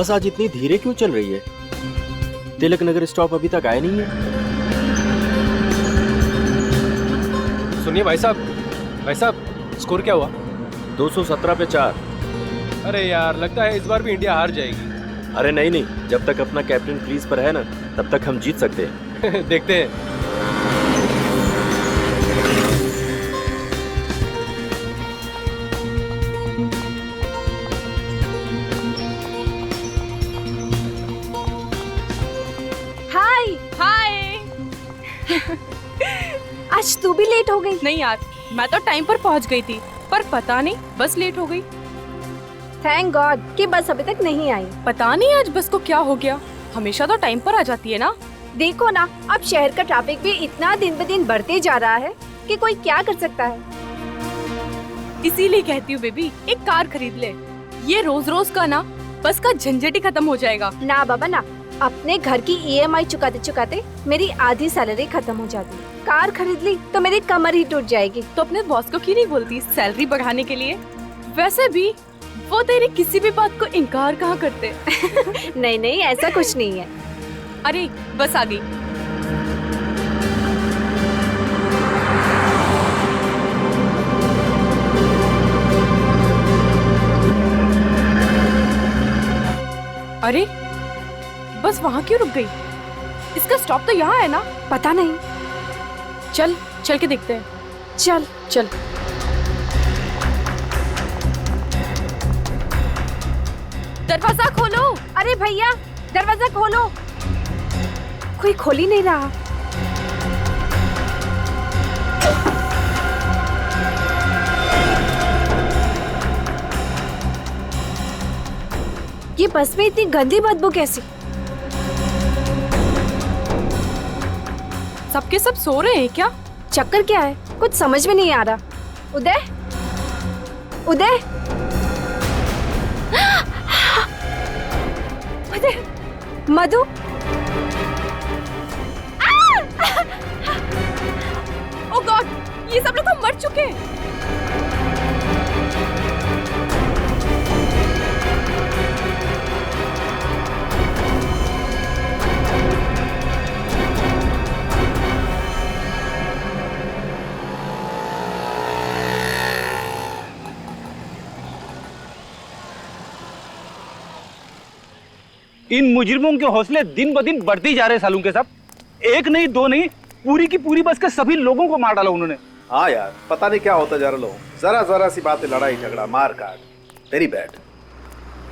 बस आज इतनी धीरे क्यों चल रही है? तिलक नगर स्टॉप अभी तक आया नहीं है। सुनिए भाई साहब, स्कोर क्या हुआ? 217 पे 4। अरे यार, लगता है इस बार भी इंडिया हार जाएगी। अरे नहीं, जब तक अपना कैप्टन क्रीज पर है ना, तब तक हम जीत सकते हैं। देखते हैं। हाय। आज तू भी लेट हो गई? नहीं यार, मैं तो टाइम पर पहुंच गई थी, पर पता नहीं बस लेट हो गई। थैंक गॉड कि बस अभी तक नहीं आई। पता नहीं आज बस को क्या हो गया, हमेशा तो टाइम पर आ जाती है ना। देखो ना, अब शहर का ट्रैफिक भी इतना दिन ब दिन बढ़ते जा रहा है कि कोई क्या कर सकता है। इसीलिए कहती हूँ बेबी, एक कार खरीद ले। ये रोज रोज का ना बस का झंझट ही खत्म हो जाएगा। ना बाबा ना, अपने घर की EMI चुकाते चुकाते मेरी आधी सैलरी खत्म हो जाती। कार खरीद ली तो मेरी कमर ही टूट जाएगी। तो अपने बॉस को क्यों नहीं बोलती सैलरी बढ़ाने के लिए? वैसे भी वो तेरी किसी भी बात को इनकार कहाँ करते। नहीं, ऐसा कुछ नहीं है। अरे बस आ गई। अरे बस वहाँ क्यों रुक गई? इसका स्टॉप तो यहाँ है ना? पता नहीं, चल के देखते हैं। चल। दरवाजा खोलो। अरे भैया, दरवाजा खोलो। कोई खोल ही नहीं रहा। ये बस में इतनी गंदी बदबू कैसी? सबके सब सो रहे हैं क्या? चक्कर क्या है? कुछ समझ में नहीं आ रहा। उदय मधु, ओह गॉड, ये सब लोग तो मर चुके हैं। इन मुजरिमों के हौसले दिन ब दिन बढ़ते ही जा रहे हैं सालून के साहब। एक नहीं, दो नहीं, पूरी की पूरी बस के सभी लोगों को मार डाला उन्होंने। हाँ यार, पता नहीं क्या होता जा रहा लोग। जरा सी बात है, लड़ाई झगड़ा मार काट। Very bad.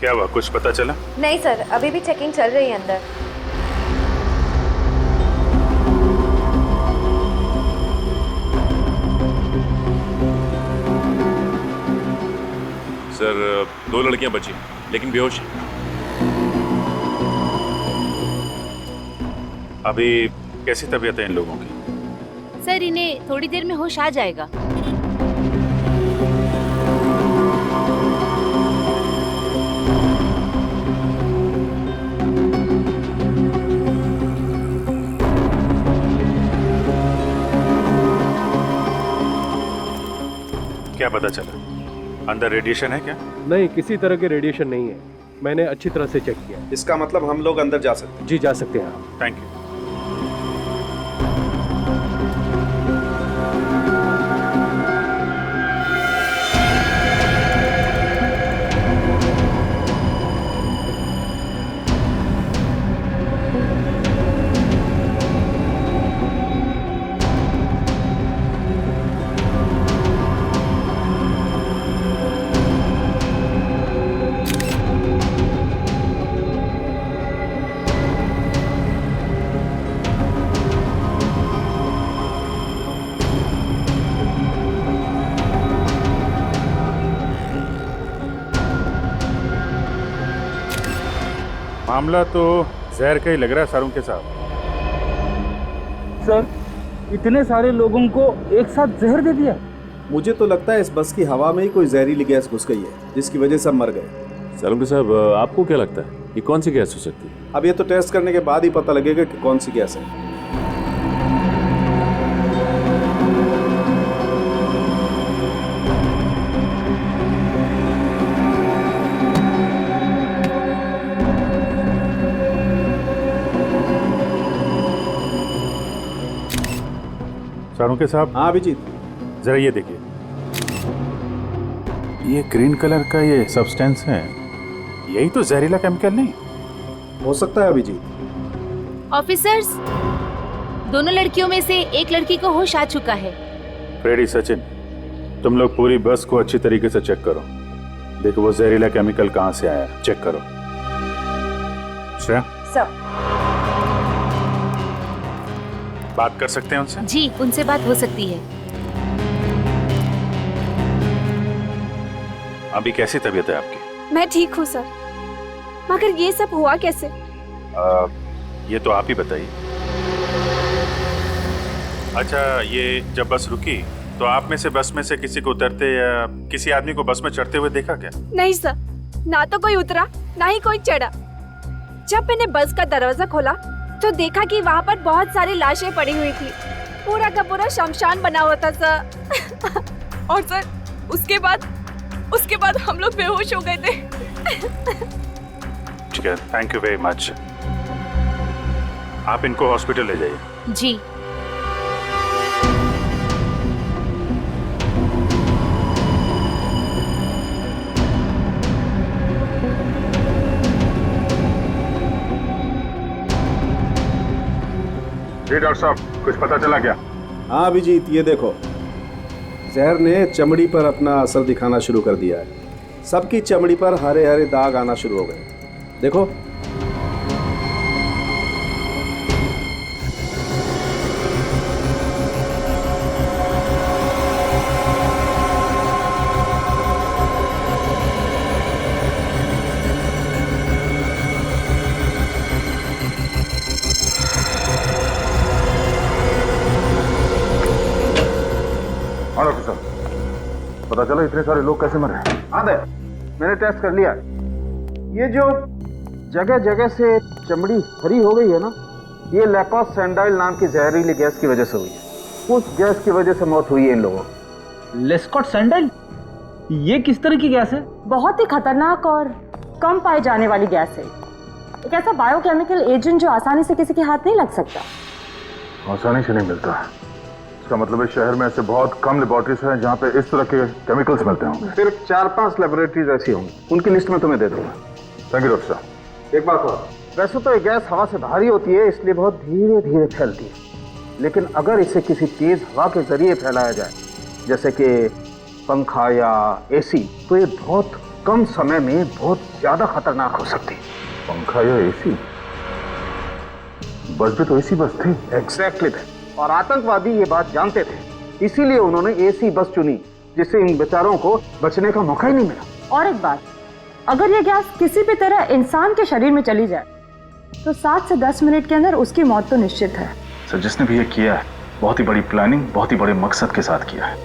क्या हुआ, कुछ पता चला? नहीं सर, अभी भी चेकिंग चल रही है अंदर। सर, 2 लड़कियां बची लेकिन बेहोश हैं। अभी कैसी तबीयत है इन लोगों की? सर, इन्हें थोड़ी देर में होश आ जाएगा। क्या पता चला? अंदर रेडिएशन है क्या? नहीं, किसी तरह के रेडिएशन नहीं है। मैंने अच्छी तरह से चेक किया। इसका मतलब हम लोग अंदर जा सकते हैं? जी जा सकते हैं आप। Thank you. मामला तो जहर का ही लग रहा है सारुण के साथ। सर, इतने सारे लोगों को एक साथ जहर दे दिया। मुझे तो लगता है इस बस की हवा में ही कोई जहरीली गैस घुस गई है, जिसकी वजह से सब मर गए। सारुण साहब, आपको क्या लगता है ये कौन सी गैस हो सकती है? अब ये तो टेस्ट करने के बाद ही पता लगेगा कि कौन सी गैस है। सालुंके साहब, हाँ अभिजीत, जरा ये देखिए, ये ग्रीन कलर का ये सब्सटेंस है, यही तो जहरीला केमिकल नहीं? हो सकता है अभिजीत। ऑफिसर्स, दोनों लड़कियों में से एक लड़की को होश आ चुका है। फ्रेडी, सचिन, तुम लोग पूरी बस को अच्छी तरीके से चेक करो। देखो वो जहरीला केमिकल कहाँ से आया, चेक करो। श्रेया, सर। बात कर सकते हैं उनसे? जी, उनसे बात हो सकती है। अभी कैसी तबीयत है आपकी? मैं ठीक हूँ सर, मगर ये सब हुआ कैसे? ये तो आप ही बताइए। अच्छा, ये जब बस रुकी तो आप में से बस में से किसी को उतरते या किसी आदमी को बस में चढ़ते हुए देखा क्या? नहीं सर, ना तो कोई उतरा ना ही कोई चढ़ा। जब मैंने बस का दरवाजा खोला तो देखा कि वहाँ पर बहुत सारी लाशें पड़ी हुई थी। पूरा का पूरा शमशान बना हुआ था सर। और सर उसके बाद हम लोग बेहोश हो गए थे। ठीक है, थैंक यू वेरी मच। आप इनको हॉस्पिटल ले जाइए। जी। जी डॉक्टर साहब, कुछ पता चला क्या? हाँ अभिजीत, ये देखो, जहर ने चमड़ी पर अपना असर दिखाना शुरू कर दिया है। सबकी चमड़ी पर हरे हरे दाग आना शुरू हो गए। देखो, हाँ डॉक्टर साहब, पता चला इतने सारे लोग कैसे मरे? हाँ दे, मैंने टेस्ट कर लिया। ये जो जगह जगह से चमड़ी हरी हो गई है ना, ये लैकोस सैंडाइल नाम की जहरीली गैस की वजह से हुई है। उस गैस की वजह से मौत हुई है इन लोगों की। लेस्कॉट सैंडल, ये किस तरह की गैस है? बहुत ही खतरनाक और कम पाई जाने वाली गैस है। एक ऐसा बायोकेमिकल एजेंट जो आसानी से किसी के हाथ नहीं लग सकता। आसानी से नहीं मिलता। इसका मतलब है शहर में ऐसे बहुत कम लेबोरेटरीज हैं जहाँ पे इस तरह के केमिकल्स मिलते होंगे। सिर्फ 4-5 लेबोरेटरीज ऐसी होंगी, उनकी लिस्ट में तुम्हें दे दूंगा। थैंक यू डॉक्टर साहब। एक बात और, वैसे तो ये गैस हवा से भारी होती है, इसलिए बहुत धीरे धीरे फैलती है। लेकिन अगर इसे किसी तेज हवा के जरिए फैलाया जाए, जैसे कि पंखा या एसी, तो ये बहुत कम समय में बहुत ज्यादा खतरनाक हो सकती है। पंखा या एसी? बस भी तो एसी बस थी। एग्जैक्टली थे, और आतंकवादी ये बात जानते थे, इसीलिए उन्होंने एसी बस चुनी, जिससे इन बेचारों को बचने का मौका ही नहीं मिला। और एक बात, अगर ये गैस किसी भी तरह इंसान के शरीर में चली जाए तो 7 से 10 मिनट के अंदर उसकी मौत तो निश्चित है। सर, जिसने भी ये किया है बहुत ही बड़ी प्लानिंग, बहुत ही बड़े मकसद के साथ किया है।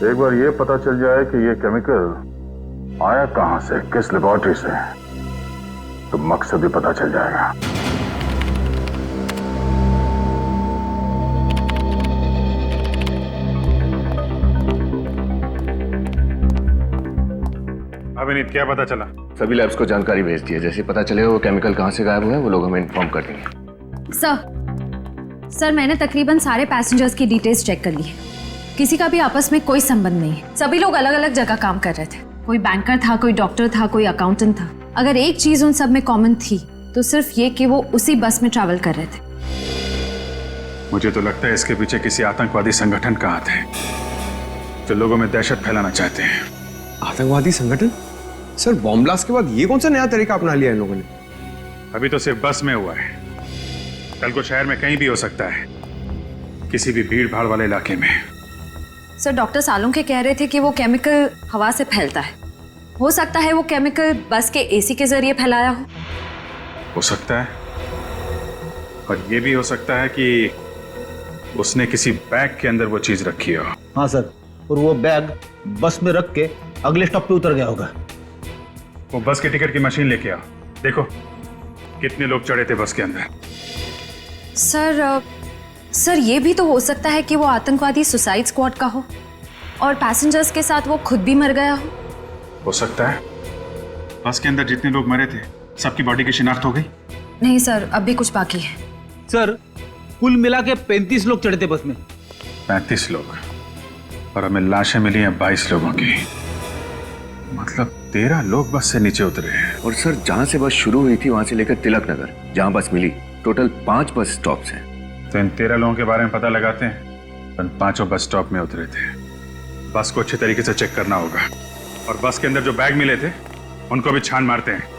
एक बार ये पता चल जाए कि ये केमिकल आया कहां से, किस लेबोरेटरी से, तो मकसद भी पता चल जाएगा। अभिनीत, क्या पता चला? सभी लैब्स को जानकारी भेज दी है। जैसे पता चलेगा वो केमिकल कहाँ से गायब हुआ है, वो लोग हमें इन्फॉर्म कर देंगे। सर, मैंने तकरीबन सारे पैसेंजर्स की डिटेल्स चेक कर ली है। किसी का भी आपस में कोई संबंध नहीं है। सभी लोग अलग अलग जगह काम कर रहे थे। कोई बैंकर था, कोई डॉक्टर था, कोई अकाउंटेंट था। अगर एक चीज उन सब में कॉमन थी तो सिर्फ ये कि वो उसी बस में ट्रैवल कर रहे थे। मुझे तो लगता है इसके पीछे किसी आतंकवादी संगठन का हाथ है जो लोगों में दहशत फैलाना चाहते हैं। आतंकवादी संगठन? सर, बॉम्ब ब्लास्ट के बाद ये कौन सा नया तरीका अपना लिया इन लोगों ने? अभी तो सिर्फ बस में हुआ है, कल को शहर में कहीं भी हो सकता है, किसी भी भीड़ भाड़ वाले इलाके में। सर, डॉक्टर सालुंके कह रहे थे कि वो केमिकल हवा से फैलता है। हो सकता है वो केमिकल बस के एसी के जरिए फैलाया हो सकता है, और ये भी हो सकता है कि उसने किसी बैग के अंदर वो चीज रखी हो। हाँ सर, और वो बैग बस में रख के अगले स्टॉप पे उतर गया होगा। वो बस के टिकट की मशीन लेके आओ, देखो कितने लोग चढ़े थे बस के अंदर। सर, ये भी तो हो सकता है कि वो आतंकवादी सुसाइड स्क्वाड का हो और पैसेंजर्स के साथ वो खुद भी मर गया हो सकता है। बस के अंदर जितने लोग मरे थे सबकी बॉडी की शिनाख्त हो गई? नहीं सर, अब भी कुछ बाकी है। सर, कुल मिला के 35 लोग चढ़े थे बस में। 35 लोग, और हमें लाशें मिली हैं 22 लोगों की। मतलब 13 लोग बस से नीचे उतरे हैं। और सर, जहां से बस शुरू हुई थी वहां से लेकर तिलक नगर जहां बस मिली, टोटल 5 बस स्टॉप्स हैं। तो इन 13 लोगों के बारे में पता लगाते हैं। उन 5 बस स्टॉप में उतरे थे। बस को अच्छे तरीके से चेक करना होगा, और बस के अंदर जो बैग मिले थे उनको भी छान मारते हैं।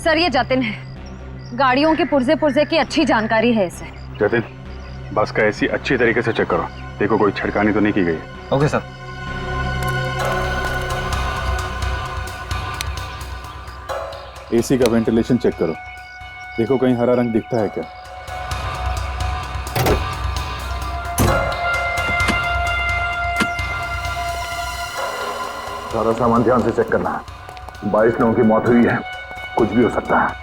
सर ये जतिन है, गाड़ियों के पुर्जे पुर्जे की अच्छी जानकारी है इसे। जतिन, बस का एसी अच्छी तरीके से चेक करो, देखो कोई छड़कानी तो नहीं की गई। Okay sir. एसी का वेंटिलेशन चेक करो, देखो कहीं हरा रंग दिखता है क्या। सारा सामान ध्यान से चेक करना है। 22 लोगों की मौत हुई है, कुछ भी हो सकता है।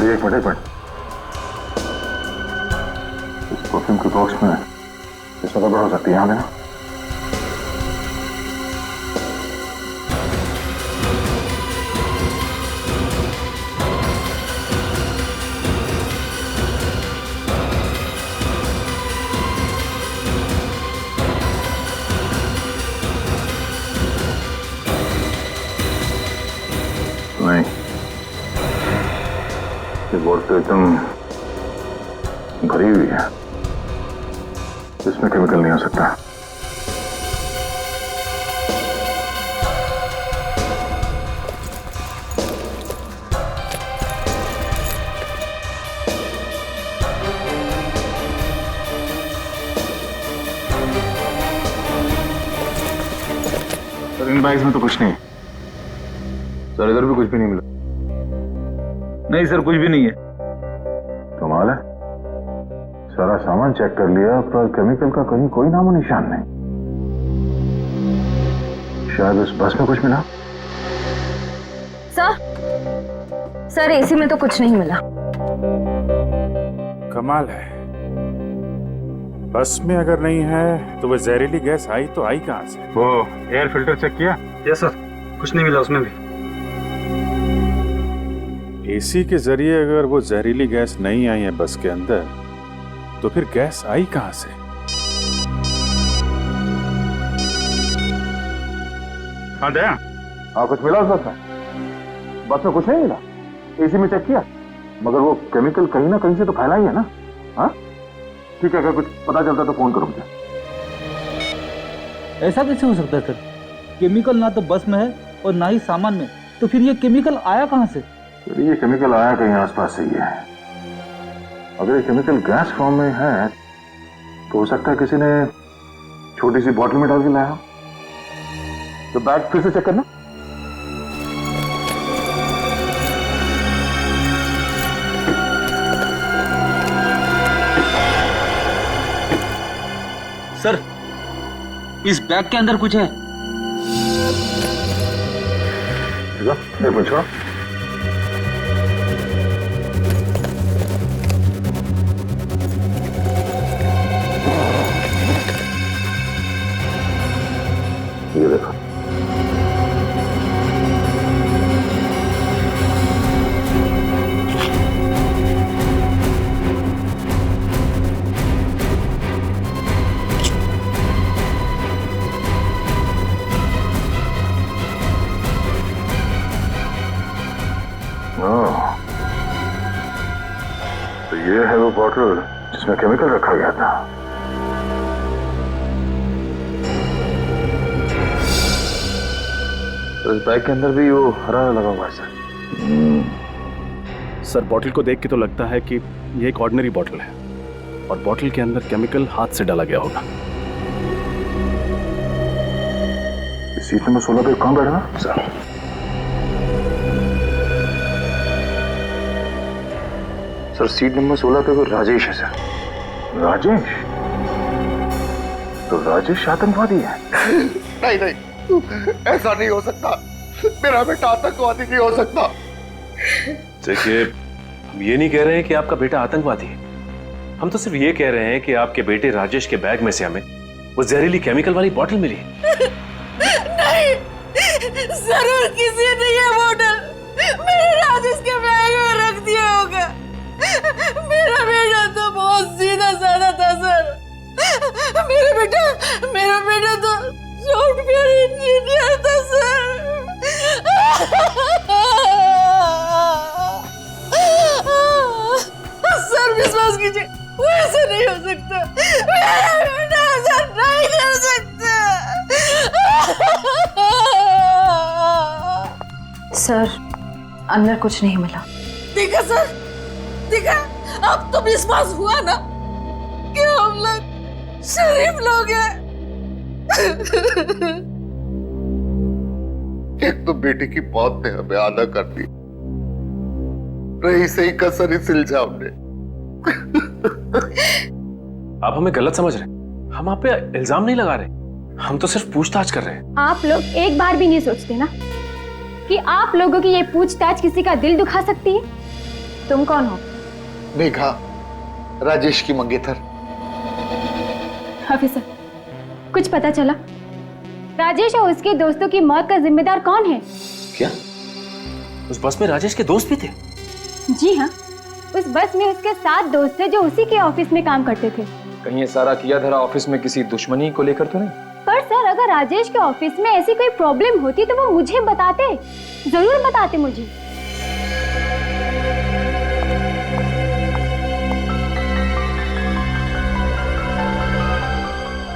एक मिनट, इस परफ्यूम के बॉक्स में इस गड़बड़ हो सकती है। यहाँ देना। नहीं, ये बोर्ड तो एकदम भरी हुई है, इसमें केमिकल नहीं हो सकता। सर, इन बैग्स में तो कुछ नहीं। सर, इधर भी कुछ भी नहीं मिला। नहीं सर, कुछ भी नहीं है। कमाल है, सारा सामान चेक कर लिया पर केमिकल का कहीं कोई नामो निशान नहीं। शायद उस बस में कुछ मिला। सर एसी में तो कुछ नहीं मिला। कमाल है, बस में अगर नहीं है तो वो जहरीली गैस आई तो आई कहां से? वो एयर फिल्टर चेक किया? यस सर, कुछ नहीं मिला उसमें भी। एसी के जरिए अगर वो जहरीली गैस नहीं आई है बस के अंदर, तो फिर गैस आई कहां से? हाँ दया, हाँ कुछ मिला उस बस में? बस में कुछ नहीं मिला, एसी में चेक किया, मगर वो केमिकल कहीं ना कहीं से तो फैला ही है ना। हाँ ठीक है, अगर कुछ पता चलता तो फोन करो मुझे। ऐसा कैसे हो सकता है सर? केमिकल ना तो बस में है और ना ही सामान में, तो फिर ये केमिकल आया कहां से? ये केमिकल आया कहीं आसपास से ही है। अगर ये केमिकल गैस फॉर्म में है तो हो सकता है किसी ने छोटी सी बॉटल में डाल के लाया। तो बैग फिर से चेक करना। सर, इस बैग के अंदर कुछ है। एक मिनट छोड़ो। ये देखो, ये है वो बॉटल जिसमें केमिकल रखा गया था। तो इस बैग के अंदर भी वो हरा लगा हुआ है सर। सर बॉटल को देख के तो लगता है कि ये एक ऑर्डिनरी बॉटल है और बॉटल के अंदर केमिकल हाथ से डाला गया होगा। सीट नंबर 16 पे कौन बैठा ना सर? सर सीट नंबर 16 पे वो राजेश है सर। राजेश? तो राजेश आतंकवादी है? नहीं नहीं, ऐसा नहीं हो सकता। मेरा बेटा आतंकवादी नहीं हो सकता। देखिए, हम ये नहीं कह रहे हैं कि आपका बेटा आतंकवादी है। हम तो सिर्फ ये कह रहे हैं कि आपके बेटे राजेश के बैग में से हमें वो जहरीली केमिकल वाली बोतल मिली। नहीं, जरूर किसी ने ये बोतल मेरे राजेश के बैग में रख दिया होगा। मेरा बेटा तो बहुत सीधा साधा था सर। मेरा बेटा तो सॉफ्टवेयर इंजीनियर था सर। सर विश्वास कीजिए, वो ऐसा नहीं हो सकता। मेरा बेटा ऐसा नहीं कर सकता। सर अंदर कुछ नहीं मिला। देखा सर, देखा, अब तो विश्वास हुआ ना कि हम लोग शरीफ लोग हैं। एक तो बेटे की मौत ने हमें आधा कर दी, रही सही कसर इस इल्जाम ने। आप हमें गलत समझ रहे हैं। हम आप पे इल्जाम नहीं लगा रहे, हम तो सिर्फ पूछताछ कर रहे हैं। आप लोग एक बार भी नहीं सोचते ना कि आप लोगों की ये पूछताछ किसी का दिल दुखा सकती है। तुम कौन हो? मेघा, राजेश की मंगेतर। ऑफिसर, कुछ पता चला? राजेश और उसके दोस्तों की मौत का जिम्मेदार कौन है? क्या उस बस में राजेश के दोस्त भी थे? जी हाँ, उस बस में उसके 7 दोस्त थे जो उसी के ऑफिस में काम करते थे। कहीं ये सारा किया धरा ऑफिस में किसी दुश्मनी को लेकर तो नहीं? पर सर, अगर राजेश के ऑफिस में ऐसी कोई प्रॉब्लम होती तो वो मुझे बताते, जरूर बताते मुझे।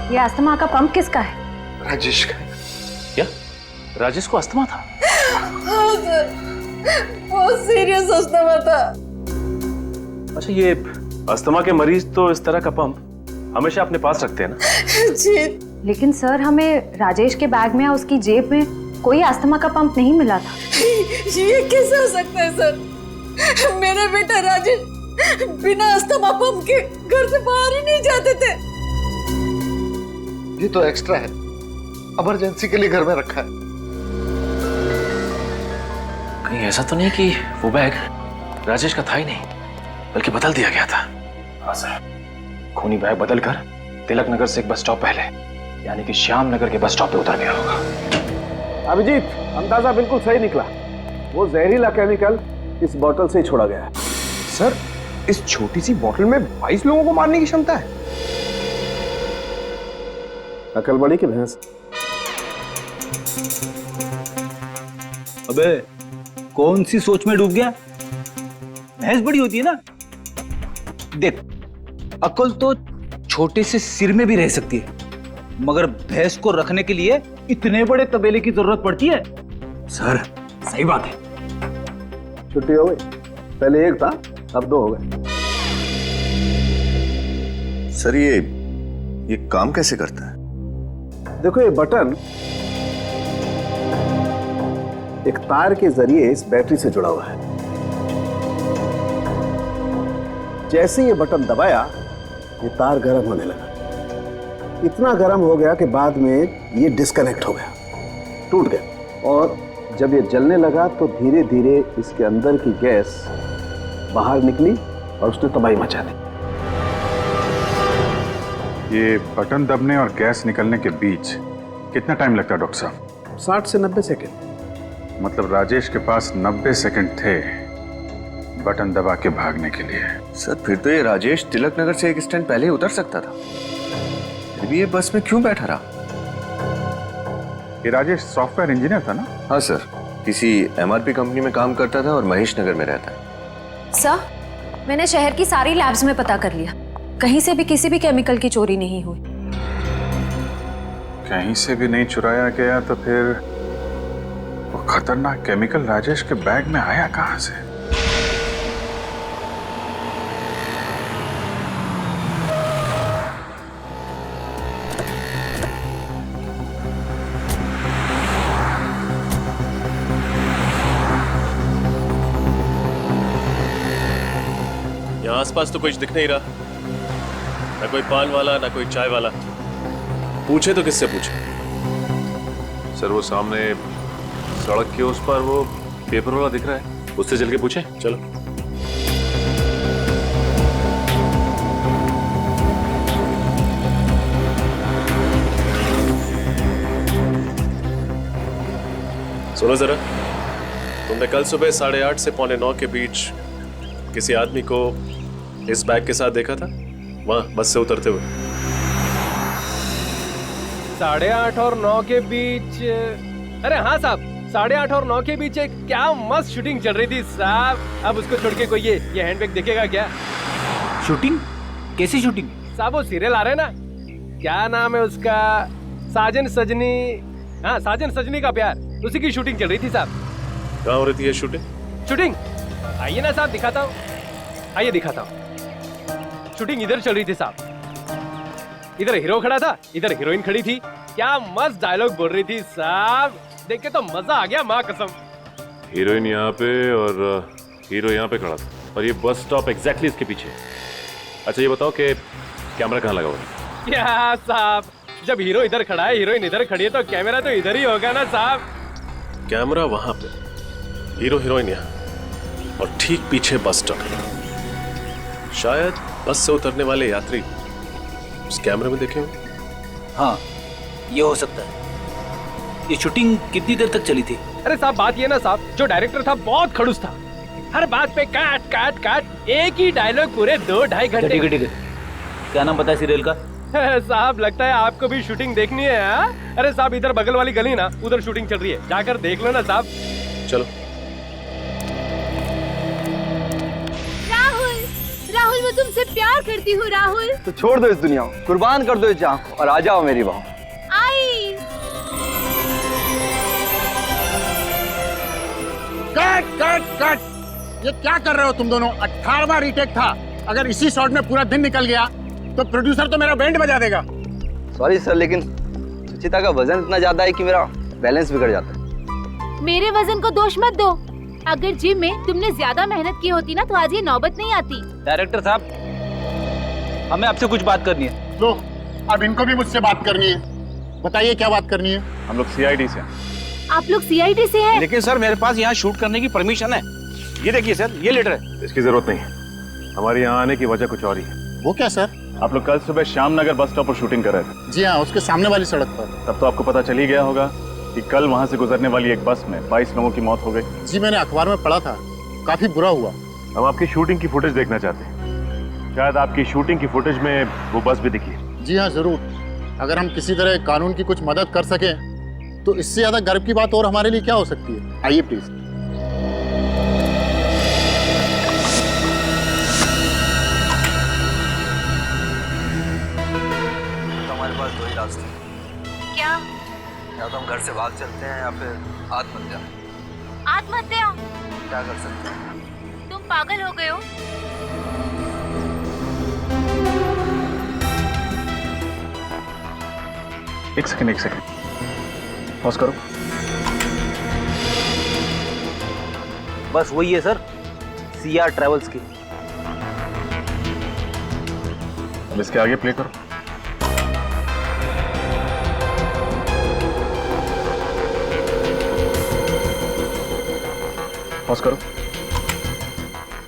ये अस्थमा का पंप किसका है? राजेश का। क्या राजेश को अस्थमा था? हाँ सर, बहुत सीरियस अस्थमा था। अच्छा, ये अस्थमा के मरीज तो इस तरह का पंप हमेशा अपने पास रखते हैं ना? जी। लेकिन सर, हमें राजेश के बैग में या उसकी जेब में कोई अस्थमा का पंप नहीं मिला था। ये कैसे हो सकता है सर? मेरा बेटा राजेश बिना अस्थमा पंप के घर से बाहर ही नहीं जाते थे। ये तो एक्स्ट्रा है, इमरजेंसी के लिए घर में रखा है। कहीं ऐसा तो नहीं कि वो बैग राजेश का था ही नहीं, बल्कि बदल दिया गया था? हाँ सर, खूनी बैग बदल कर तिलक नगर से एक बस स्टॉप पहले, यानी कि श्याम नगर के बस स्टॉप पे उतर गया होगा। अभिजीत, अंदाजा बिल्कुल सही निकला। वो जहरीला केमिकल इस बोतल से ही छोड़ा गया है। सर, इस छोटी सी बोतल में 22 लोगों को मारने की क्षमता है। अकल बड़ी की भैंस। अबे कौन सी सोच में डूब गया? भैंस बड़ी होती है ना। देख, अकल तो छोटे से सिर में भी रह सकती है, मगर भैंस को रखने के लिए इतने बड़े तबेले की जरूरत पड़ती है। सर सही बात है। छुट्टी हो गई, पहले एक था अब 2 हो गए। सर ये काम कैसे करता है? देखो, ये बटन एक तार के जरिए इस बैटरी से जुड़ा हुआ है। जैसे ये बटन दबाया, ये तार गर्म होने लगा। इतना गर्म हो गया कि बाद में ये डिस्कनेक्ट हो गया, टूट गया। और जब ये जलने लगा तो धीरे धीरे इसके अंदर की गैस बाहर निकली और उसने तबाही मचा दी। ये बटन दबने और गैस निकलने के बीच कितना टाइम लगता है डॉक्टर साहब? 60 से 90 सेकेंड। मतलब राजेश के पास 90 सेकंड थे बटन दबा के भागने के लिए। सर फिर तो ये राजेश तिलक नगर से एक स्टैंड पहले ही उतर सकता था, फिर भी ये बस में क्यों बैठा रहा? ये राजेश सॉफ्टवेयर इंजीनियर था ना? हाँ सर, किसी MRP कंपनी में काम करता था और महेश नगर में रहता है। सर, मैंने शहर की सारी लैब्स में पता कर लिया, कहीं से भी किसी भी केमिकल की चोरी नहीं हुई। कहीं से भी नहीं चुराया गया तो फिर वो खतरनाक केमिकल राजेश के बैग में आया कहां से? यहाँ आसपास तो कुछ दिख नहीं रहा, ना कोई पान वाला ना कोई चाय वाला। पूछे तो किससे पूछे? सर वो सामने सड़क के उस पर वो पेपर वाला दिख रहा है, उससे चल के पूछे। चलो। सुनो जरा, तुमने कल सुबह 8:30 से 8:45 के बीच किसी आदमी को इस बैग के साथ देखा था वहां बस से उतरते हुए? 8:30 और 9 के बीच? अरे हाँ साहब, 8:30 और 9 के बीच एक क्या मस्त शूटिंग चल रही थी साहब। अब उसको छोड़ के कोई ये हैंडबैग देखेगा क्या? शूटिंग? कैसी शूटिंग? साहब वो सीरियल आ रहे हैं ना, क्या नाम है उसका, साजन सजनी। हाँ, साजन सजनी का प्यार, उसी की शूटिंग चल रही थी साहब। कहाँ हो रही थी ये शूटिंग? शूटिंग आइए ना साहब, दिखाता हूँ, आइए दिखाता हूँ। शूटिंग इधर चल रही थी साहब, इधर हीरो खड़ा था, इधर हीरोइन खड़ी थी। क्या मस्त डायलॉग बोल रही थी साहब, देख के तो मजा आ गया माँ कसम। हीरोइन यहाँ पे और हीरो यहाँ पे खड़ा था, और ये बस स्टॉप एग्जैक्टली इसके पीछे। अच्छा ये बताओ कि कैमरा कहाँ लगा हुआ है? क्या साहब, जब हीरो इधर खड़ा है, हीरोइन इधर खड़ी है, तो कैमरा तो इधर ही होगा ना साहब। कैमरा वहां पे, हीरो हीरोइन यहाँ, और ठीक पीछे बस स्टॉप। शायद बस से उतरने वाले यात्री उस कैमरे में देखे होंगे। हाँ, ये हो सकता है। ये शूटिंग कितनी देर तक चली थी? अरे साहब बात ये ना साहब, जो डायरेक्टर था बहुत खड़ूस था, हर बात पे काट काट काट, एक ही डायलॉग पूरे 2-2.5 घंटे। ठीक है, क्या नाम पता है सीरियल का? साहब लगता है आपको भी शूटिंग देखनी है। हा? अरे साहब इधर बगल वाली गली ना, उधर शूटिंग चल रही है, जाकर देख लो ना साहब। चलो। राहुल मैं तुमसे प्यार करती हूँ राहुल। तो छोड़ दो इस दुनिया को, कुर्बान कर दो इस जान को और आ जाओ मेरी बाहों। आई। कट कट कट, ये क्या कर रहे हो तुम दोनों? 18वां रीटेक था, अगर इसी शॉट में पूरा दिन निकल गया तो प्रोड्यूसर तो मेरा बैंड बजा देगा। सॉरी सर, लेकिन सुचिता का वजन इतना ज्यादा है कि मेरा बैलेंस बिगड़ जाता है। मेरे वजन को दोष मत दो, अगर जिम में तुमने ज्यादा मेहनत की होती ना तो आज ये नौबत नहीं आती। डायरेक्टर साहब, हमें आपसे कुछ बात करनी है। लो, अब इनको भी मुझसे बात करनी है। बताइए क्या बात करनी है? हम लोग सीआईडी से हैं। आप लोग सीआईडी से हैं? लेकिन सर मेरे पास यहाँ शूट करने की परमिशन है। ये देखिए सर, ये लेटर है। इसकी जरूरत नहीं है, हमारे यहाँ आने की वजह कुछ और ही है। वो क्या सर? आप लोग कल सुबह श्यामनगर बस स्टॉप पर शूटिंग कर रहे थे। जी हाँ, उसके सामने वाली सड़क पर। तब तो आपको पता चल ही गया होगा कि कल वहाँ से गुजरने वाली एक बस में 22 लोगों की मौत हो गई। जी मैंने अखबार में पढ़ा था, काफी बुरा हुआ। हम आपकी शूटिंग की फुटेज देखना चाहते हैं, शायद आपकी शूटिंग की फुटेज में वो बस भी दिखी है। जी हाँ जरूर, अगर हम किसी तरह कानून की कुछ मदद कर सके तो इससे ज्यादा गर्व की बात और हमारे लिए क्या हो सकती है। आइए प्लीज। हमारे पास दो ही रास्ते हैं। क्या? या तो हम घर से भाग चलते हैं या फिर आत्महत्या। आत्महत्या? क्या कर सकते हैं? तुम पागल हो गए हो? एक सेकंड, पॉज करो। बस वही है सर, सीआर ट्रेवल्स की। अब इसके आगे प्ले करो। पॉज करो।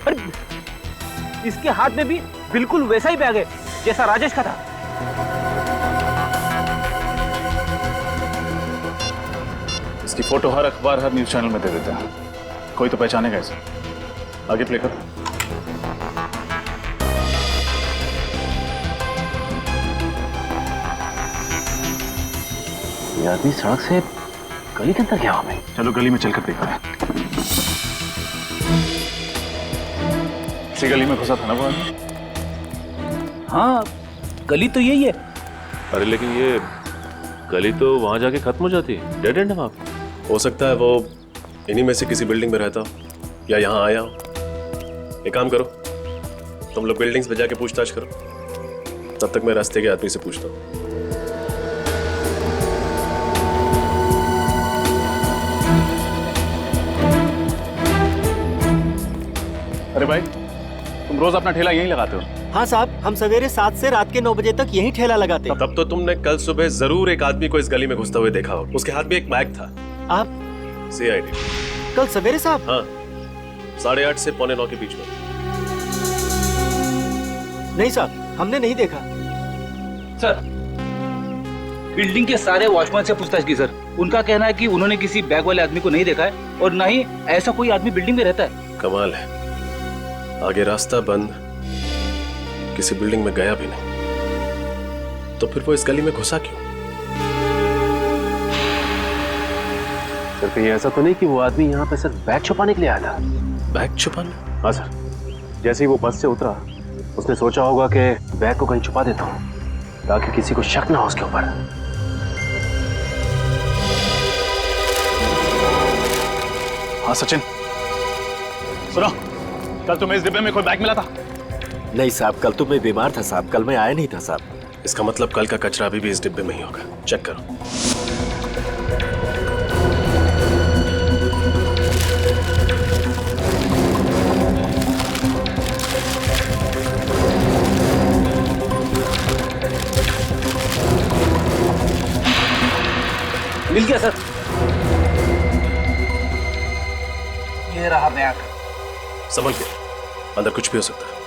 अरे इसके हाथ में भी बिल्कुल वैसा ही बैग है जैसा राजेश का था। इसकी फोटो हर अखबार, हर न्यूज चैनल में दे देते हैं, कोई तो पहचानेगा इसे। आगे प्ले करो। ये आदमी सड़क से गली के अंदर गया हुआ है। चलो गली में चलकर देखते हैं। इसी गली में घुसा था ना वो आदमी? हाँ, गली तो यही है। अरे लेकिन ये गली तो वहां जाके खत्म हो जाती है, डेड एंड है वहां पे। हो सकता है वो इन्हीं में से किसी बिल्डिंग में रहता हो या यहाँ आया हो। एक काम करो, तुम लोग बिल्डिंग्स पे जाके पूछताछ करो, तब तक मैं रास्ते के आदमी से पूछता हूँ। अरे भाई, तुम रोज अपना ठेला यहीं लगाते हो? हाँ साहब, हम सवेरे 7 से रात के 9 बजे तक यहीं ठेला लगाते हैं। तब तो तुमने कल सुबह जरूर एक आदमी को इस गली में घुसते हुए देखा हो। उसके हाथ में एक बैग था। आप CID। कल सवेरे साहब? हाँ, 8:30 से 8:45 के बीच में। नहीं साहब, हमने नहीं देखा। सर, बिल्डिंग के सारे वॉचमैन से पूछताछ की सर। उनका कहना है कि उन्होंने किसी बैग वाले आदमी को नहीं देखा है और ना ही ऐसा कोई आदमी बिल्डिंग में रहता है। कमाल है, आगे रास्ता बंद, किसी बिल्डिंग में गया भी नहीं, तो फिर वो इस गली में घुसा क्यों? सर कहीं ऐसा तो नहीं कि वो आदमी यहाँ पे सिर्फ बैग छुपाने के लिए आया था? बैग छुपाने? हाँ सर, जैसे ही वो बस से उतरा उसने सोचा होगा कि बैग को कहीं छुपा देता हूँ ताकि किसी को शक ना हो उसके ऊपर। हाँ सचिन, सुनो, कल तुम्हें इस डिब्बे में कोई बैग मिला था? नहीं साहब, कल तो मैं बीमार था साहब, कल मैं आया नहीं था साहब। इसका मतलब कल का कचरा अभी भी इस डिब्बे में ही होगा। चेक करो। मिल गया सर। ये रहा बैग। संभल के, अंदर कुछ भी हो सकता है।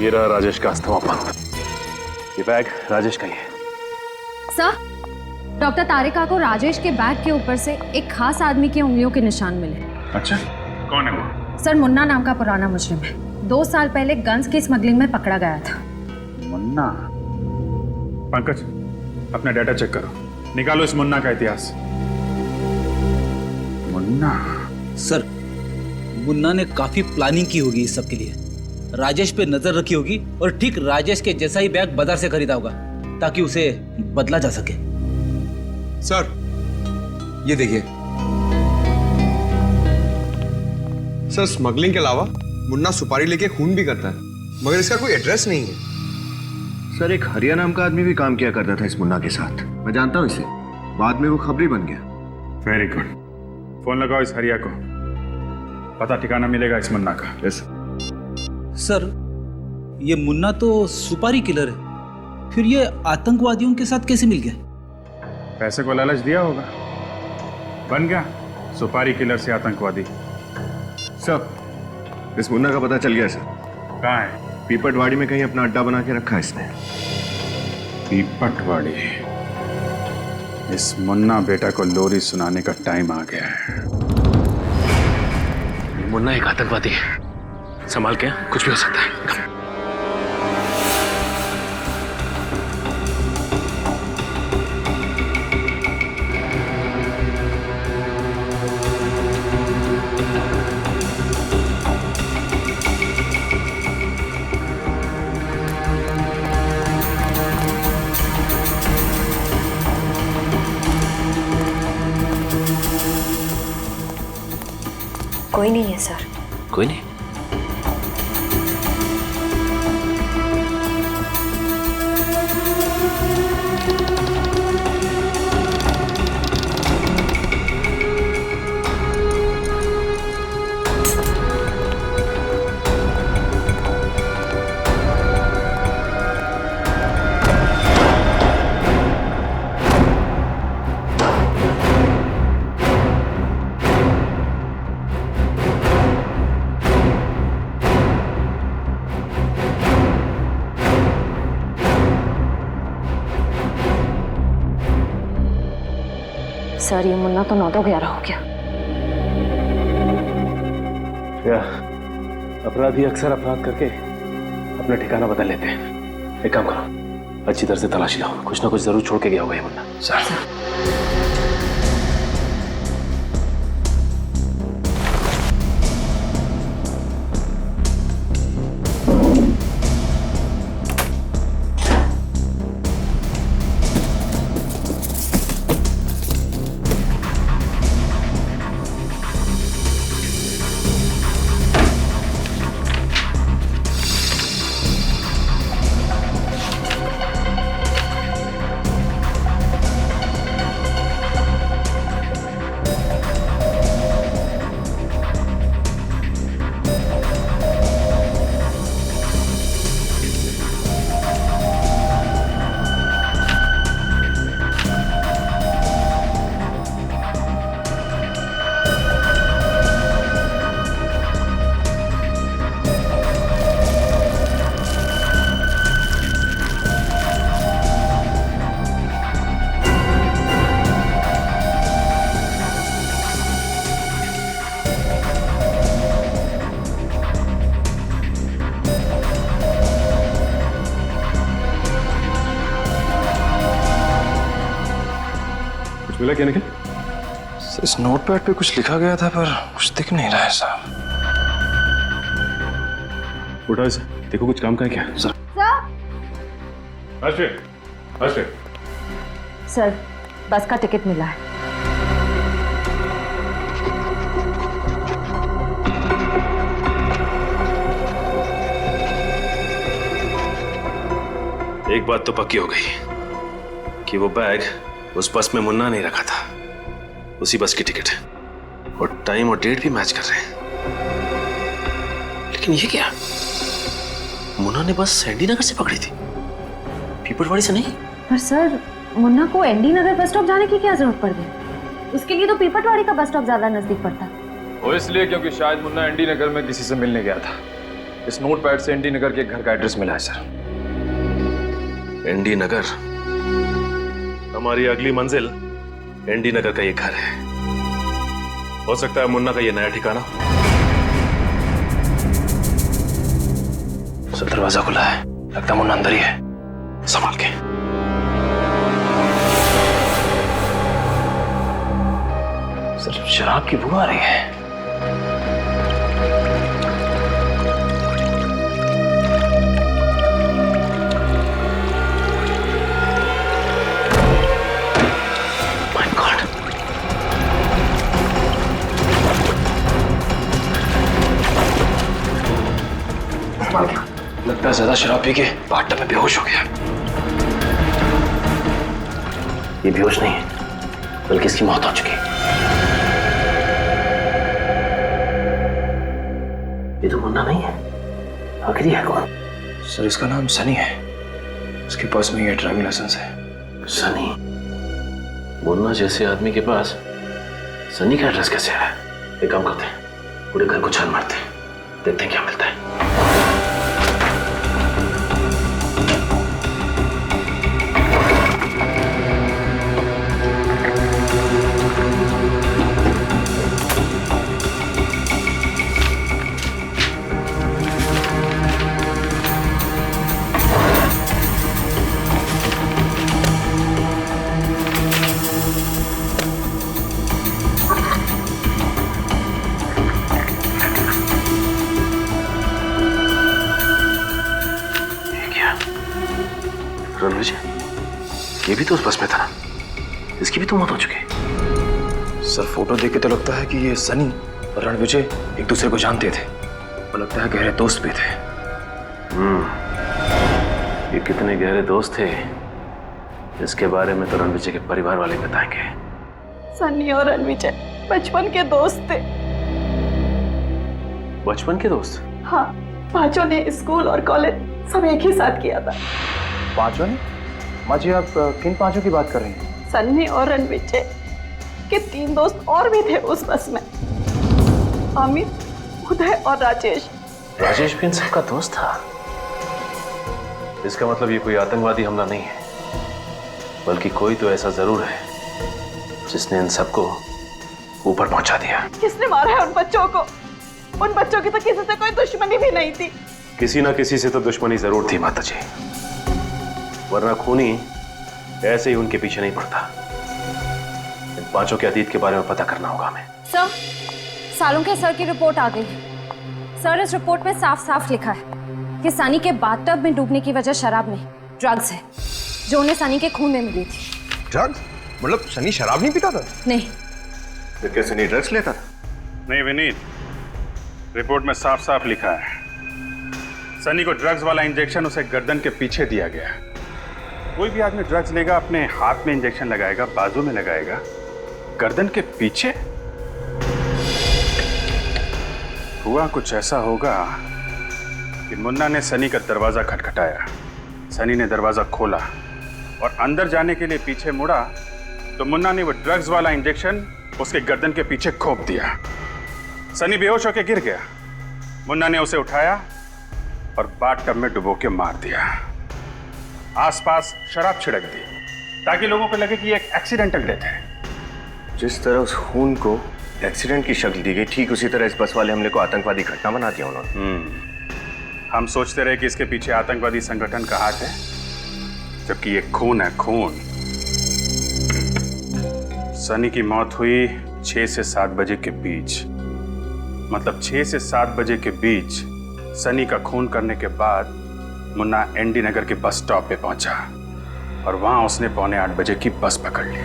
ये रहा राजेश का अस्थमा पंप। ये बैग राजेश का ही है। सर, डॉक्टर तारिका को राजेश के बैग के ऊपर से एक खास आदमी की उंगलियों के निशान मिले। अच्छा, कौन है वो? सर, मुन्ना नाम का पुराना मुजरिम है। 2 साल पहले गन्स की स्मगलिंग में पकड़ा गया था। मुन्ना? पंकज, अपना डाटा चेक करो, निकालो इस मुन्ना का इतिहास। मुन्ना? सर, मुन्ना ने काफी प्लानिंग की होगी इस सब के लिए। राजेश पे नजर रखी होगी और ठीक राजेश के जैसा ही बैग बाजार से खरीदा होगा ताकि उसे बदला जा सके। सर, ये देखिए। सर, स्मगलिंग के अलावा मुन्ना सुपारी लेके खून भी करता है, मगर इसका कोई एड्रेस नहीं है। सर, एक हरिया नाम का आदमी भी काम किया करता था इस मुन्ना के साथ। मैं जानता हूँ इसे, बाद में वो खबरी बन गया। वेरी गुड, फोन लगाओ इस हरिया को, पता ठिकाना मिलेगा इस मुन्ना का। यस सर, ये मुन्ना तो सुपारी किलर है, फिर ये आतंकवादियों के साथ कैसे मिल गया? पैसे को लालच दिया होगा, बन गया सुपारी किलर से आतंकवादी। सर, इस मुन्ना का पता चल गया सर। कहाँ है? पीपटवाड़ी में कहीं अपना अड्डा बना के रखा है इसने। पीपटवाड़ी? इस मुन्ना बेटा को लोरी सुनाने का टाइम आ गया है। मुन्ना एक आतंकवादी है, संभाल के, कुछ भी हो सकता है। कोई नहीं है सर। कोई नहीं? सर ये मुन्ना तो 9-11 हो गया। या अपराधी अक्सर अपराध करके अपना ठिकाना बदल लेते हैं। एक काम करो, अच्छी तरह से तलाशी लो, कुछ ना कुछ जरूर छोड़ के गया होगा ये मुन्ना। सर मिला क्या निकल? इस नोटपैड पे कुछ लिखा गया था पर कुछ दिख नहीं रहा है साहब। उठाओ इसे, देखो कुछ काम का है क्या? सर सर बस का टिकट मिला है। एक बात तो पक्की हो गई कि वो बैग उस बस में मुन्ना नहीं रखा था, उसी बस की टिकट है और टाइम और डेट भी मैच कर रहे हैं। लेकिन ये क्या, मुन्ना ने बस एनडी नगर से पकड़ी थी, पीपलवाड़ी से नहीं। पर सर मुन्ना को एनडी नगर बस स्टॉप जाने की क्या जरूरत पड़ गई? उसके लिए तो पीपलवाड़ी का बस स्टॉप ज्यादा नजदीक पड़ता। वो इसलिए क्योंकि शायद मुन्ना एनडी नगर में किसी से मिलने गया था। इस नोटपैड से एनडी नगर के घर का एड्रेस मिला है सर। एनडी नगर, हमारी अगली मंजिल एनडी नगर का ये घर है। हो सकता है मुन्ना का ये नया ठिकाना। सर दरवाजा खुला है, लगता है मुन्ना अंदर ही है, संभाल के। सर शराब की बू आ रही है। लगता है ज्यादा शराब पी के बाथटब में बेहोश हो गया। ये बेहोश नहीं है, बल्कि इसकी मौत हो चुकी है। ये तो मुन्ना नहीं है, आखिर है कौन? सर इसका नाम सनी है, इसके पास में ये ड्राइविंग लाइसेंस है। सनी? मुन्ना जैसे आदमी के पास सनी का एड्रेस कैसे आया? एक काम करते हैं, पूरे घर को छान मारते हैं, देखते हैं क्या मिलता है। ये भी तो उस बस में था, इसकी भी तो मौत हो चुकी है। सर फोटो देख के तो लगता है कि ये सनी और रणविजय एक दूसरे को जानते थे और लगता है गहरे दोस्त भी थे। ये कितने गहरे दोस्त थे इसके बारे में तो रणविजय के परिवार वाले बताएंगे। सनी और रणविजय बचपन के दोस्त थे। बचपन के दोस्त? हाँ, पांचों ने स्कूल और कॉलेज सब एक ही साथ किया था। पांचों ने? माँ जी आप किन पांचों की बात कर रही हैं? सन्नी और रणविजय के 3 दोस्त और भी थे उस बस में, अमित, उदय और राजेश। राजेश भी इन सबका दोस्त था? इसका मतलब ये कोई आतंकवादी हमला नहीं है, बल्कि कोई तो ऐसा जरूर है जिसने इन सबको ऊपर पहुंचा दिया। किसने मारा है उन बच्चों को? उन बच्चों की तो किसी से कोई दुश्मनी भी नहीं थी। किसी ना किसी से तो दुश्मनी जरूर थी माता जी, वरना खूनी ऐसे ही उनके पीछे नहीं पड़ता। इन पांचों के अतीत के बारे में पता करना होगा हमें। सर, सालुंखे सर की रिपोर्ट आ गई। सर, इस रिपोर्ट में साफ साफ लिखा है कि सनी के बाथटब में डूबने की वजह शराब नहीं, ड्रग्स है, जो उन्हें सनी के खून में मिली थी। ड्रग्स? मतलब सनी शराब नहीं पीता था? नहीं। फिर क्या सनी ड्रग्स लेता था? नहीं विनीत, रिपोर्ट में साफ साफ लिखा है सनी को ड्रग्स वाला इंजेक्शन उसे गर्दन के पीछे दिया गया। कोई भी आदमी ड्रग्स लेगा अपने हाथ में इंजेक्शन लगाएगा, बाजू में लगाएगा, गर्दन के पीछे? हुआ कुछ ऐसा होगा कि मुन्ना ने सनी का दरवाजा खटखटाया, सनी ने दरवाजा खोला और अंदर जाने के लिए पीछे मुड़ा तो मुन्ना ने वो ड्रग्स वाला इंजेक्शन उसके गर्दन के पीछे खोप दिया। सनी बेहोश होकर गिर गया, मुन्ना ने उसे उठाया और बाथटब में डुबो के मार दिया। आसपास शराब छिड़क दी ताकि लोगों को लगे कि ये एक एक्सीडेंटल डेथ है। जिस तरह उस खून को एक्सीडेंट की शक्ल दी गई, ठीक उसी तरह इस बस वाले हमले को आतंकवादी घटना बना दिया उन्होंने। हम सोचते रहे कि इसके पीछे आतंकवादी संगठन का हाथ है, जबकि ये खून है, खून। सनी की मौत हुई 6 से 7 बजे के बीच, मतलब 6 से 7 बजे के बीच सनी का खून करने के बाद मुन्ना एनडी नगर के बस स्टॉप पे पहुंचा और वहां उसने 7:45 बजे की बस पकड़ ली।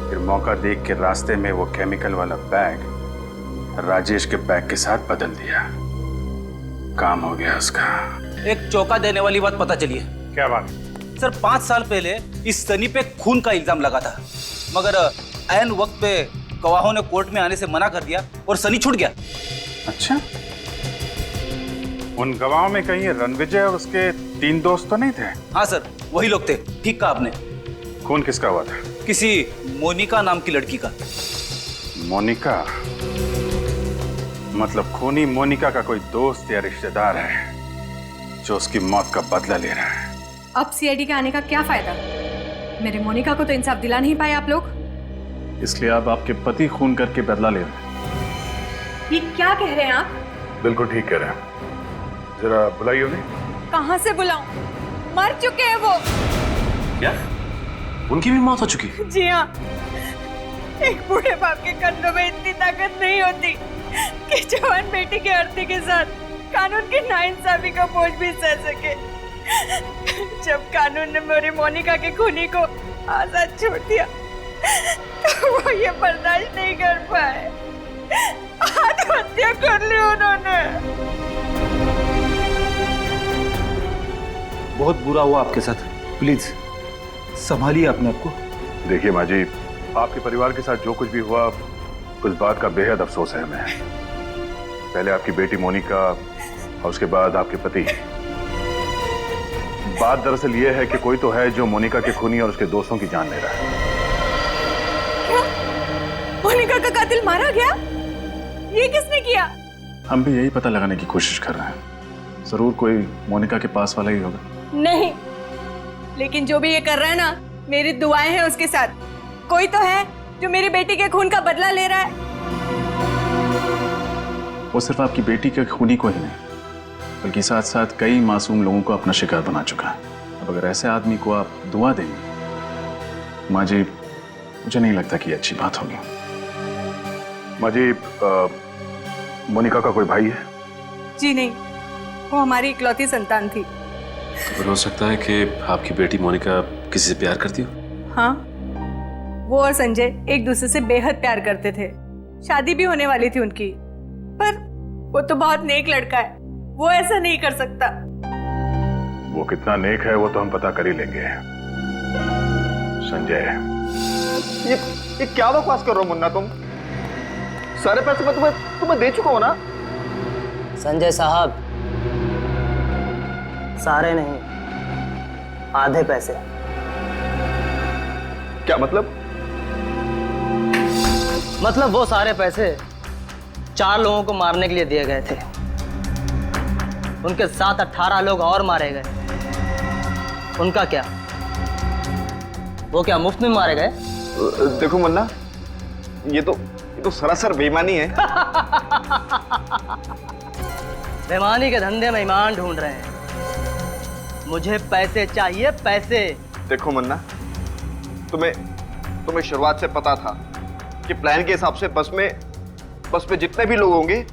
फिर मौका देख के रास्ते में वो केमिकल वाला बैग राजेश के बैग के साथ बदल दिया। काम हो गया उसका। एक चौंका देने वाली बात पता चली है। क्या बात? सर, 5 साल पहले इस सनी पे खून का इल्जाम लगा था, मगर ऐन वक्त पे गवाहों ने कोर्ट में आने से मना कर दिया और सनी छूट गया। अच्छा, उन गवाहों में कहीं रणविजय और उसके 3 दोस्त तो नहीं थे? हाँ सर, वही लोग थे। ठीक कहा आपने। खून किसका हुआ था? किसी मोनिका नाम की लड़की का। मोनिका? मतलब खूनी मोनिका का कोई दोस्त या रिश्तेदार है जो उसकी मौत का बदला ले रहा है। अब सीआईडी के आने का क्या फायदा? मेरे मोनिका को तो इंसाफ दिला नहीं पाए आप लोग। इसलिए अब आपके पति खून करके बदला ले रहे हैं। ये क्या कह रहे हैं आप? बिल्कुल ठीक कह रहे हैं। जरा बुलाइए उन्हें। कहाँ से बुलाऊं? मर चुके हैं वो। क्या? उनकी भी मौत हो चुकी? जी हाँ। एक बूढ़े बाप के कंधों में इतनी ताकत नहीं होती कि जवान बेटी के अर्थी के साथ कानून की नाइंसाफी का बोझ भी सह सके। जब कानून ने मेरी मोनिका के खूनी को आजाद छोड़ दिया तो वो ये बर्दाश्त नहीं कर पाए, आत्महत्या कर ली उन्होंने। बहुत बुरा हुआ आपके साथ, प्लीज संभालिए अपने आप को। देखिए माँ जी, आपके परिवार के साथ जो कुछ भी हुआ उस बात का बेहद अफसोस है हमें। पहले आपकी बेटी मोनिका और उसके बाद आपके पति। बात दरअसल ये है कि कोई तो है जो मोनिका के खूनी और उसके दोस्तों की जान ले रहा है। क्या? मोनिका का कातिल मारा गया? ये किसने किया? हम भी यही पता लगाने की कोशिश कर रहे हैं। जरूर कोई मोनिका के पास वाला ही होगा। नहीं, लेकिन जो भी ये कर रहा है ना, मेरी दुआएं हैं उसके साथ। कोई तो है जो मेरी बेटी के खून का बदला ले रहा है। वो सिर्फ आपकी बेटी के खूनी को ही नहीं, बल्कि साथ साथ कई मासूम लोगों को अपना शिकार बना चुका है। अब अगर ऐसे आदमी को आप दुआ देंगे, माँ जी, मुझे नहीं लगता कि ये अच्छी बात होगी। माँ जी, मोनिका का कोई भाई है? जी नहीं, वो हमारी इकलौती संतान थी। तो हो सकता है कि आपकी बेटी मोनिका किसी से प्यार करती हो? हाँ, वो और संजय एक दूसरे से बेहद प्यार करते थे। शादी भी होने वाली थी उनकी, पर वो तो बहुत नेक लड़का है, वो ऐसा नहीं कर सकता। वो कितना नेक है वो तो हम पता कर ही लेंगे। संजय, ये क्या बकवास कर रहे हो मुन्ना? तुम सारे पैसे मैं तुम्हें दे चुका हूं ना। संजय साहब, सारे नहीं, आधे पैसे। क्या मतलब? मतलब वो सारे पैसे 4 लोगों को मारने के लिए दिए गए थे। उनके साथ 18 लोग और मारे गए। उनका क्या? वो क्या मुफ्त में मारे गए? देखो मुन्ना, ये तो सरासर बेईमानी है। बेईमानी के धंधे में ईमान ढूंढ रहे हैं। मुझे पैसे चाहिए, पैसे। देखो मुन्ना, तुम्हें शुरुआत से पता था कि प्लान के हिसाब से बस में जितने भी लोग होंगे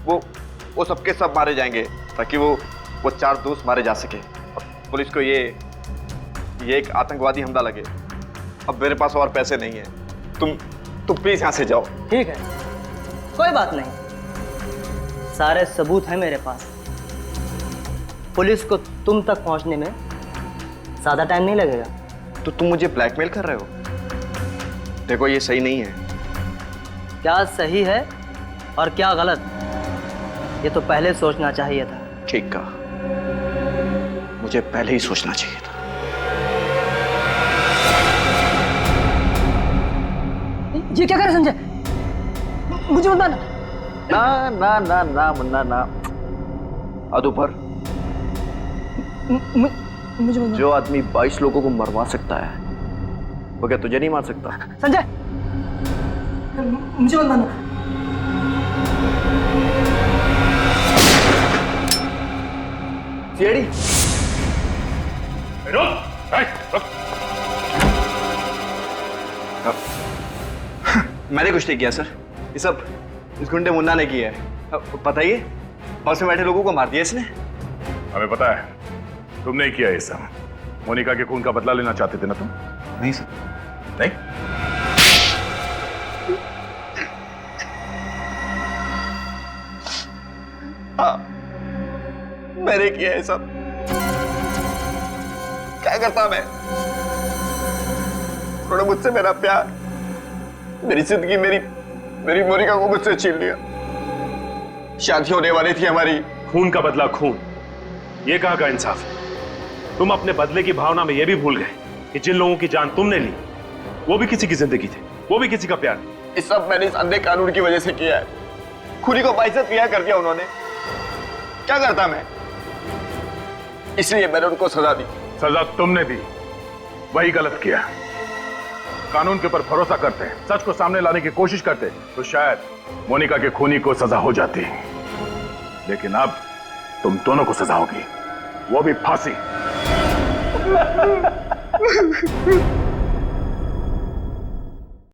वो सबके सब मारे जाएंगे, ताकि वो 4 दोस्त मारे जा सके। पुलिस को ये एक आतंकवादी हमला लगे। अब मेरे पास और पैसे नहीं है, तुम प्लीज यहां से जाओ। ठीक है, कोई बात नहीं, सारे सबूत हैं मेरे पास। पुलिस को तुम तक पहुंचने में ज्यादा टाइम नहीं लगेगा। तो तुम मुझे ब्लैकमेल कर रहे हो? देखो, ये सही नहीं है। क्या सही है और क्या गलत, ये तो पहले सोचना चाहिए था। ठीक कहा, मुझे पहले ही सोचना चाहिए था। ये क्या करे संजय? मुझे मत मारना। ना मुन्ना ना। अदुपर, मुझे मत। जो आदमी 22 लोगों को मरवा सकता है, वो क्या तुझे नहीं मार सकता? संजय, मुझे मत मारना। सीआईडी, रुक। मैंने कुछ नहीं किया सर, ये सब इस गुंडे मुन्ना ने किया है। पता ही है, बस में बैठे लोगों को मार दिया इसने। हमें पता है तुमने किया ये सब। मोनिका के खून का बदला लेना चाहते थे ना तुम? नहीं सर। नहीं? हाँ, मैंने किया है सब। क्या करता मैं? उन्होंने मुझसे मेरा प्यार, मेरी जिंदगी, मेरी मोनिका को मुझसे छीन लिया। शादी होने वाली थी हमारी। खून का बदला खून, ये कहाँ का इंसाफ है? तुम अपने बदले की भावना में यह भी भूल गए कि जिन लोगों की जान तुमने ली, वो भी किसी की जिंदगी थी, वो भी किसी का प्यार। ये सब मैंने इस अंधे कानून की वजह से किया है। खूनी को बाइज्जत किया कर दिया उन्होंने। क्या करता मैं? इसलिए मैंने उनको सजा दी। सजा तुमने दी, वही गलत किया। कानून के ऊपर भरोसा करते, सच को सामने लाने की कोशिश करते, तो शायद मोनिका के खूनी को सजा हो जाती। लेकिन अब तुम दोनों को सजा होगी, वो भी फांसी।